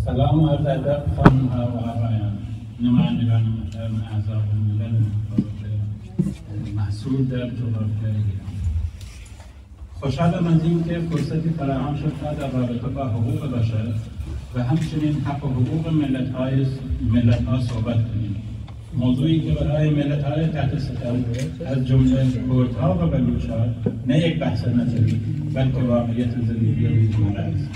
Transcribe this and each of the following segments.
سلام عرض ادب خانم‌ها و آقایان، نمایندگان محترم احزاب ملل محصول در جغرافیای ایران. خوشحالم از اینکه فرصتی فراهم شد تا در رابطه با حقوق بشر و همچنین حق و حقوق ملت‌ها صحبت کنیم. موضوعی که برای ملت‌های تحت ستم از جمله کردها و بلوچ‌ها نه یک بحث نظری بلکه واقعیت زندگی روزمره است.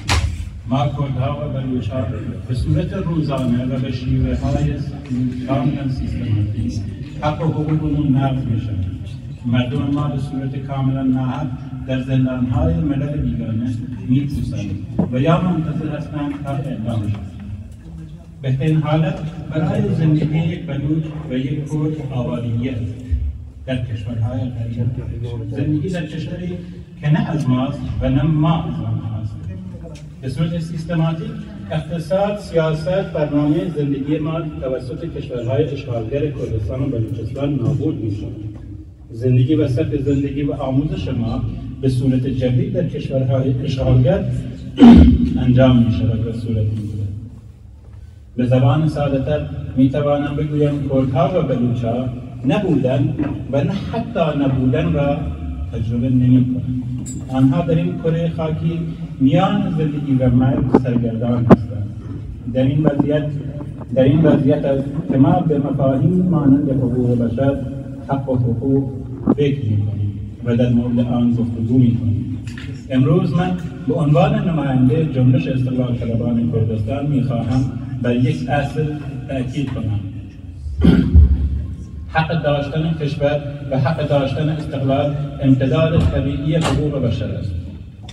ما کردها و بلوچ‌ها به صورت روزانه و به شیوه‌های کاملا سیستماتیک حق و حقوقمون نقض می‌شود. مردم ما به صورت کاملا ناحق در زندان‌های ملل بیگانه می‌پوسند و یا منتظر هستند تا اعدام شوند. بهترین حالت برای زندگی یک بلوچ و یک کرد آبادی است در کشورهای غریب. زندگی در کشوری که نه از ماست و نه ما از آنهاست. به صورت سیستماتیک اقتصاد، سیاست، برنامه زندگی ما توسط کشورهای اشغالگر کردستان و بلوچستان نابود می‌شود. زندگی و سطح زندگی و آموزش ما به صورت جبری در کشورهای اشغالگر انجام می‌شود و صورت می‌گیرد. به زبان ساده‌تر می‌توانم بگویم کردها و بلوچ‌ها نبودن و نه حتی نبودن را تجربه نمی‌کنند. آنها در این کره خاکی میان زندگی و مرگ سرگردان هستند. در این وضعیت است که ما به مفاهیم مانند حقوق بشر، حق و حقوق فکر می‌کنیم و در مورد آن گفتگو می‌کنیم. امروز من به عنوان نماینده جنبش استقلال طلبان کردستان می‌خواهم بر یک اصل تأکید کنم. حق داشتن کشور و حق داشتن استقلال امتداد طبیعی حقوق بشر است.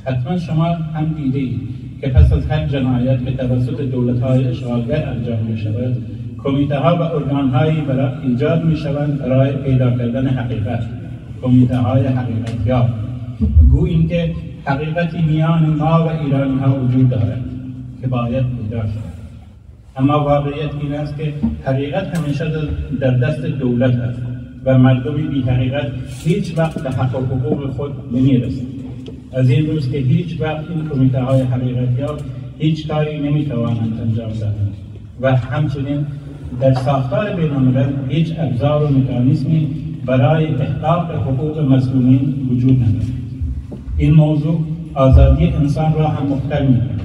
حتما شما هم دیدید که پس از هر جنایت که توسط دولت‌های اشغالگر انجام می‌شود، کمیته‌ها و ارگان‌هایی ایجاد می‌شوند برای پیدا کردن حقیقت، کمیته‌های حقیقت‌یاب. گویا اینکه حقیقتی میان ما و ایرانی‌ها وجود دارد که باید پیدا شود. اما واقعیت این است که حقیقت همیشه در دست دولت است و مردمی بی حقیقت هیچ وقت به حق و حقوق خود نمی‌رسند. از این روز که هیچ وقت این کمیته‌های حقیقت‌یاب هیچ کاری نمی‌توانند انجام دهند و همچنین در ساختار بین‌الملل هیچ ابزار و مکانیزمی برای احقاق حقوق مظلومین وجود ندارد. این موضوع آزادی انسان را هم مختل می‌کند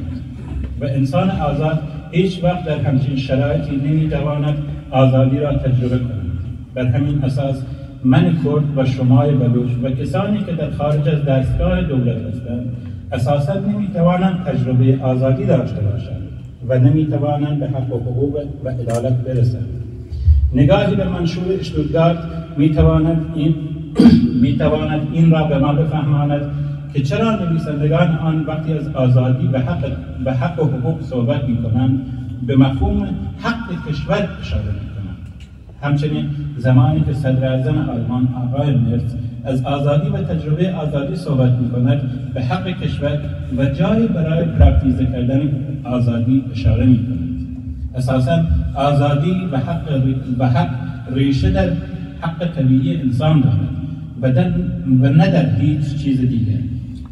و انسان آزاد هیچ وقت در همچین شرایطی نمی‌تواند آزادی را تجربه کند. بر همین اساس من کرد و شمای بلوچ و کسانی که در خارج از دستگاه دولت هستند اساساً نمی‌توانند تجربه آزادی داشته باشند و نمی‌توانند به حق و حقوق و عدالت برسند. نگاهی به منشور اشتوتگارت می‌تواند این را به ما بفهماند که چرا نویسندگان آن وقتی از آزادی به حق و حقوق صحبت می‌کنند به مفهوم حق کشور اشاره می‌کنند. همچنین زمانی که صدراعظم آلمان آقای مرز از آزادی و تجربه آزادی صحبت می‌کند به حق کشور و جایی برای پراکتیزه کردن آزادی اشاره می‌کند. اساساً آزادی و حق ریشه در حق طبیعی انسان دارد و نه در هیچ چیز دیگر.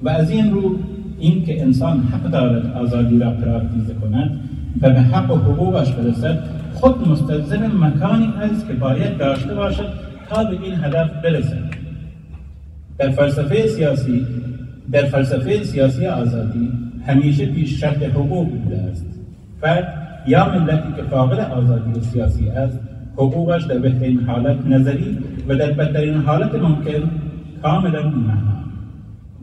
و از این رو اینکه انسان حق دارد آزادی را پراکتیزه کند و به حق و حقوقش برسد خود مستلزم مکانی است که باید داشته باشد تا به این هدف برسد. در فلسفه سیاسی آزادی همیشه پیش شرط حقوق بوده است. فرد یا ملتی که فاقد آزادی سیاسی است حقوقش در بهترین حالت نظری و در بدترین حالت ممکن کاملا بی‌معنا.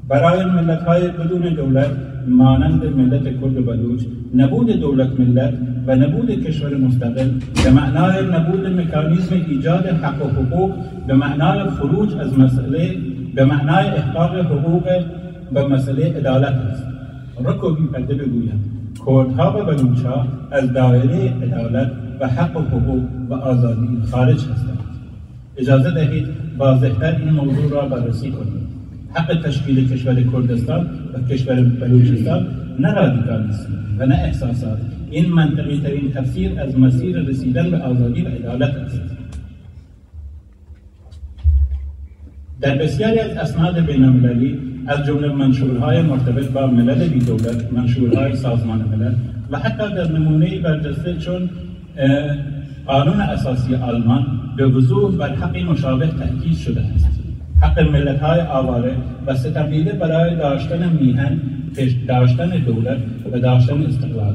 برای ملت‌های بدون دولت مانند ملت کرد و بلوچ نبود دولت ملت و نبود کشور مستقل به معنای نبود مکانیزم ایجاد حق و حقوق، به معنای خروج از مسئله، به معنای احقاق حقوق و مسئله عدالت است. رکو بی پرده بگویم کردها و بلوچ‌ها از دایره عدالت و حق و حقوق و آزادی خارج هستند. اجازه دهید واضح‌تر این موضوع را بررسی کنیم. حق تشکیل کشور کردستان و کشور بلوچستان نه رادیکالیسم و نه احساسات. این منطقی ترین تفسیر از مسیر رسیدن به آزادی و عدالت است. در بسیاری از اسناد بین‌المللی از جمله منشورهای مرتبط با ملل بی دولت، منشورهای سازمان ملل و حتی در نمونه برجسته چون قانون اساسی آلمان به وضوح بر حق مشابه تأکید شده است. حق ملت‌های آواره و ستمدیده برای داشتن میهن، داشتن دولت و داشتن استقلال.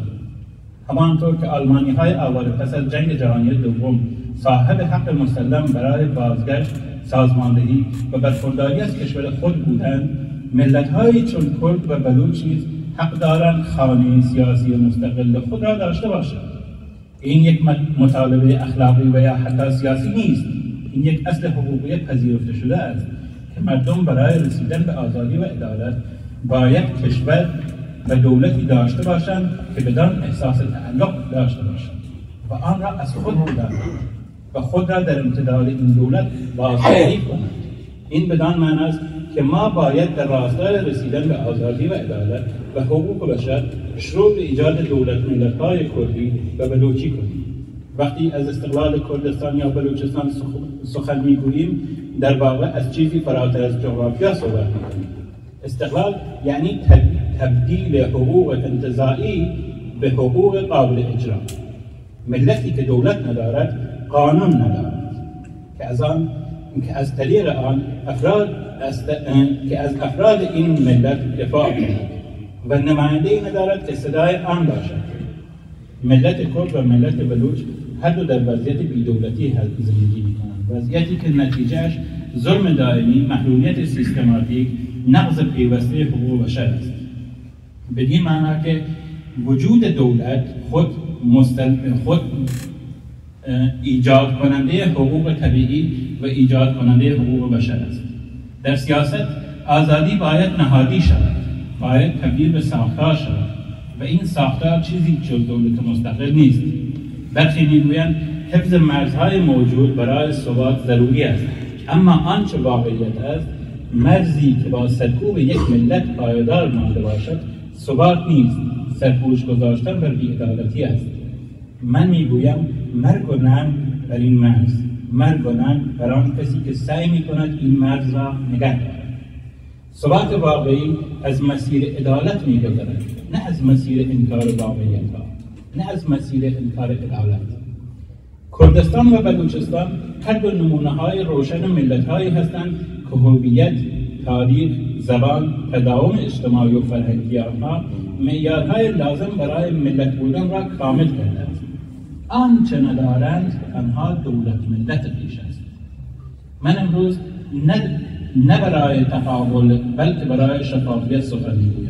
همانطور که آلمانی‌های آواره پس از جنگ جهانی دوم صاحب حق مسلم برای بازگشت، سازماندهی و برخورداری از کشور خود بودند، ملت‌هایی چون کرد و بلوچ نیز حق دارند خانه سیاسی مستقل خود را داشته باشند. این یک مطالبه اخلاقی و یا حتی سیاسی نیست. این یک اصل حقوقی پذیرفته شده است که مردم برای رسیدن به آزادی و عدالت باید کشور و دولتی داشته باشند که بدان احساس تعلق داشته باشند و آن را از خود بدانند و خود را در امتداد این دولت بازدهی کنند. این بدان معنی است که ما باید در راستای رسیدن به آزادی و عدالت و حقوق بشر شروع به ایجاد دولت ملت‌های کردی و بلوچی کنیم. وقتی از استقلال کردستان یا بلوچستان سخن میگوییم، در واقع از چیزی فراتر از جغرافیا صحبت میکنیم. استقلال یعنی تبدیل حقوق انتزاعی به حقوق قابل اجرا. ملتی که دولت ندارد، قانون ندارد که از طریق آن افراد این ملت دفاع کنند و نماینده‌ای ندارد که صدای آن باشد. ملت کرد و ملت بلوچ هر دو در وضعیت بی‌دولتی زندگی می‌کنند، وضعیتی که نتیجهش ظلم دائمی، محرومیت سیستماتیک، نقض پیوسته حقوق بشر است. بدین معنی که وجود دولت خود ایجاد کننده حقوق طبیعی و ایجاد کننده حقوق بشر است. در سیاست آزادی باید نهادی شود، باید تبدیل به ساختار شود و این ساختار چیزی جز دولت مستقل نیست. برخی میگویند حفظ مرزهای موجود برای ثبات ضروری است، اما آنچه واقعیت است، مرزی که با سرکوب یک ملت پایدار مانده باشد ثبات نیست، سرپوش گذاشتن بر بی‌عدالتی است. من میگویم مرگ و ننگ بر این مرز، مرگ و ننگ بر آن کسی که سعی میکند این مرز را نگه دارد. ثبات واقعی از مسیر عدالت میگذرد، نه از مسیر انکار واقعیت ها، نه از مسیر انکار عدالت. کردستان و بلوچستان هر دو نمونه‌های روشن ملت‌هایی هستند که هویت، تاریخ، زبان، تداوم اجتماعی و فرهنگی آنها معیارهای لازم برای ملت بودن را کامل کردند. آنچه ندارند آنها دولت ملت خویش است. من امروز نه برای تقابل بلکه برای شفافیت سخن میگویم.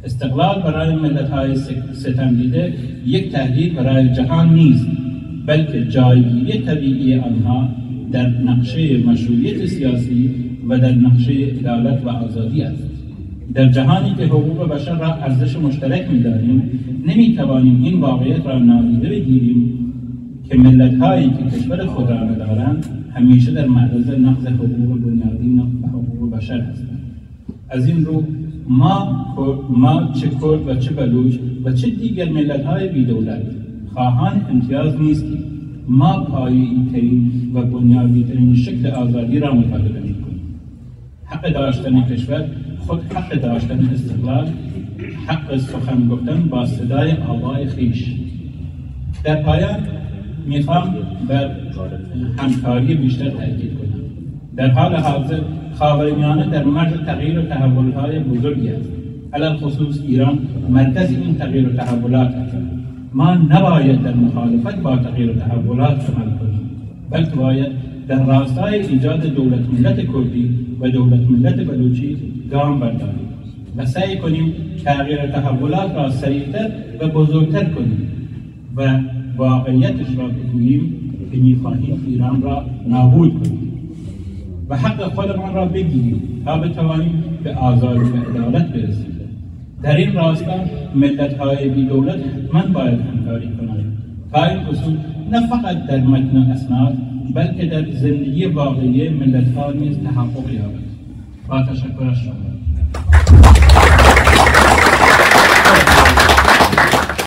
استقلال برای ملت‌های ستمدیده یک تهدید برای جهان نیست، بلکه جایگیری طبیعی آنها در نقشه مشروعیت سیاسی و در نقشه عدالت و آزادی است. در جهانی که حقوق بشر را ارزش مشترک می‌دانیم، نمی‌توانیم این واقعیت را نادیده بگیریم که ملت‌هایی که کشور خود را ندارند همیشه در معرض نقض حقوق بنیادین و حقوق بشر هستند. از این رو ما چه کرد و چه بلوچ و چه دیگر ملت‌های بی‌دولت خواهان امتیاز نیستیم. ما پایه‌ای‌ترین و بنیادی‌ترین شکل آزادی را مطالبه می‌کنیم. حق داشتن کشور، خود حق داشتن استقلال، حق سخن گفتن با صدای آوای خویش. در پایان میخوام بر همکاری بیشتر تاکید کنم. در حال حاضر خاورمیانه در مرز تغییر و تحول‌های بزرگی است. علی خصوص ایران مرکز این تغییر و تحولات است. ما نباید در مخالفت با تغییر و تحولات عمل کنیم، بلکه باید در راستای ایجاد دولت ملت کردی و دولت ملت بلوچی گام برداریم و سعی کنیم تغییر و تحولات را سریعتر و بزرگتر کنیم و واقعیتش را بگوییم که می‌خواهیم ایران را نابود کنیم و حق خودمان را بگیریم تا بتوانیم به آزادی و عدالت برسیم. در این راستا ملت‌های بی‌دولت حتما باید همکاری کنند تا این اصول نه فقط در متن اسناد بلکه در زندگی واقعی ملت‌ها نیز تحقق یابد. با تشکر از شما.